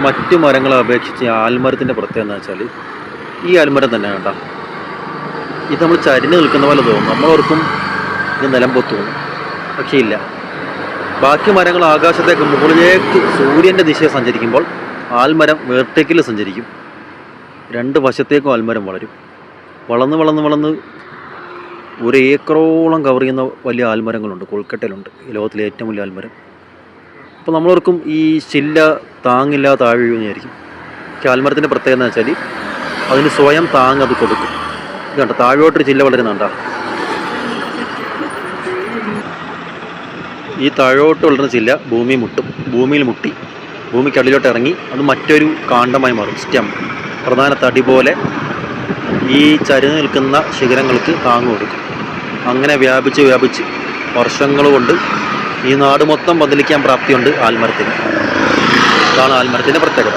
മറ്റു മരങ്ങളെ അപേക്ഷിച്ച് ആൽമരത്തിൻ്റെ പ്രത്യേകത എന്ന് വെച്ചാൽ ഈ ആൽമരം തന്നെ കേട്ടോ, ഇത് നമ്മൾ ചരിഞ്ഞ് നിൽക്കുന്ന പോലെ തോന്നും. നമ്മളോർക്കും ഇത് നിലംപൊത്ത് തോന്നും, പക്ഷേ ഇല്ല. ബാക്കി മരങ്ങൾ ആകാശത്തേക്ക് മുകളിലേക്ക് സൂര്യൻ്റെ ദിശയെ സഞ്ചരിക്കുമ്പോൾ ആൽമരം വേർട്ടേക്കിൽ സഞ്ചരിക്കും. രണ്ട് വശത്തേക്കും ആൽമരം വളരും. വളർന്ന് വളർന്ന് വളർന്ന് ഒരു ഏക്കറോളം കവർ ചെയ്യുന്ന വലിയ ആൽമരങ്ങളുണ്ട്. കൊൽക്കട്ടയിലുണ്ട് ഈ ലോകത്തിലെ ഏറ്റവും വലിയ ആൽമരം. അപ്പോൾ നമ്മളോർക്കും ഈ ചില്ല താങ്ങില്ല താഴെ വീഴുന്നതായിരിക്കും. പക്ഷേ ആൽമരത്തിൻ്റെ പ്രത്യേകത എന്ന് വെച്ചാൽ അതിന് സ്വയം താങ്ങ് അത് കൊടുക്കും. ഇത് കണ്ടോ, താഴോട്ടൊരു ചില്ല വളരുന്നുണ്ടോ? ഈ താഴോട്ട് വളരുന്ന ചില്ല ഭൂമിയിൽ മുട്ടി ഭൂമിക്കടിയിലോട്ട് ഇറങ്ങി അത് മറ്റൊരു കാണ്ഡമായി മാറും. സ്റ്റെം, പ്രധാന തടി പോലെ ഈ ചരിഞ്ഞ് നിൽക്കുന്ന ശിഖരങ്ങൾക്ക് താങ്ങ് കൊടുക്കും. അങ്ങനെ വ്യാപിച്ച് വർഷങ്ങൾ കൊണ്ട് ഈ നാട് മൊത്തം പന്തലിക്കാൻ പ്രാപ്തിയുണ്ട് ആൽമരത്തിന്. ഇതാണ് ആൽമരത്തിൻ്റെ പ്രത്യേകത.